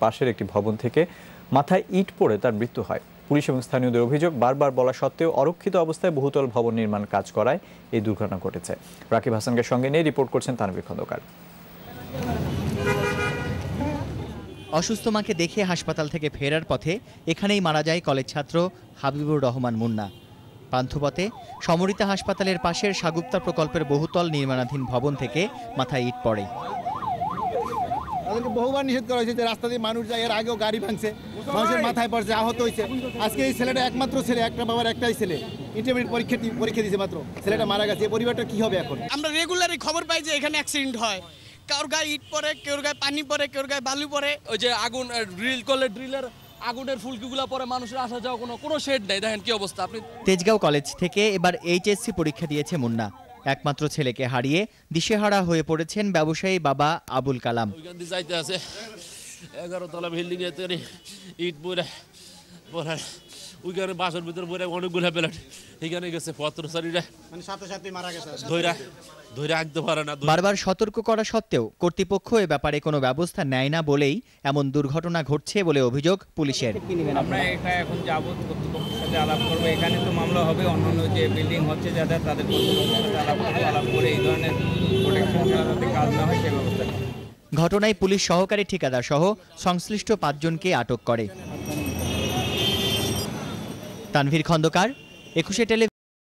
পাশের একটি ভবন থেকে মাথায় ইট পড়ে তার মৃত্যু হয়। পুলিশ এবং স্থানীয়দের অভিযোগ, বারবার বলা সত্ত্বেও অরক্ষিত অবস্থায় বহুতল ভবন নির্মাণ কাজ করায় এই দুর্ঘটনা ঘটেছে। রাকিব হাসানকে সঙ্গে নিয়ে রিপোর্ট করছেন তানভীর খন্দকার। অসুস্থ মাকে দেখে হাসপাতাল থেকে ফেরার পথে এখানেই মারা যায় কলেজ ছাত্র হাবিবুর রহমান মুন্না। পান্থপথে সমরিতা হাসপাতালের পাশের সাগুপ্তা প্রকল্পের বহুতল নির্মাণাধীন ভবন থেকে মাথায় ইট পড়ে। তাদেরকে বহুবার নিষেধ করা হয়েছে যে রাস্তা দিয়ে মানুষ যায়, এর আগেও গাড়ি ভাঙছে, মানুষের মাথায় পড়ছে, আহত হয়েছে। আজকে এই ছেলেটা একমাত্র ছেলে, একটা বাবার একটাই ছেলে, ইন্টারমিডিয়েট পরীক্ষা দিয়েছে মাত্র, ছেলেটা মারা গেছে। এই পরিবারটা কি হবে এখন? আমরা রেগুলারই খবর পাই যে এখানে অ্যাক্সিডেন্ট হয়, কারোর গায়ে ইট পড়ে, কেউর গায়ে পানি পড়ে, কেউর গায়ে বালু পড়ে। ওই যে আগুন ড্রিল করলে ড্রিলের আগুনের ফুলকিগুলা পরে মানুষের আসা যাওয়া কোনো শেড নেই। দেখেন কি অবস্থা। আপনি তেজগাঁও কলেজ থেকে এবার এইচএসসি পরীক্ষা দিয়েছে মুন্না। একমাত্র ছেলেকে হারিয়ে দিশেহারা হয়ে পড়েছেন ব্যবসায়ী বাবা আবুল কালাম। ওইখান দিয়ে যাইতে আছে 11 তলা বিল্ডিং এ তৈরি ইট পরে ওইখানে বাসের ভিতরে পরে অনেকগুলো প্লেট এখানে গেছে পত্রচারীরা, মানে সাথে সাথে মারা গেছে, ধরে আঁকতে পারে না। বারবার সতর্ক করা সত্ত্বেও কর্তৃপক্ষ এ ব্যাপারে কোনো ব্যবস্থা নেয় না বলেই এমন দুর্ঘটনা ঘটছে বলে অভিযোগ পুলিশের। আমরা এখন যাব কর্তৃপক্ষের সাথে আলাপ করবো। এখানে তো মামলা হবে, অন্যান্য যে বিল্ডিং হচ্ছে যাদের তাদের কর্তৃপক্ষের সাথে আলাপ করে এই ধরনের প্রোটেকশন ছাড়া যাতে কাজ না হয় সে ব্যবস্থা। ঘটনায় পুলিশ সহকারী ঠিকাদার সহ সংশ্লিষ্ট 5 জনকে আটক করে। তানভীর খন্দকার, 21 টেলিভিশন।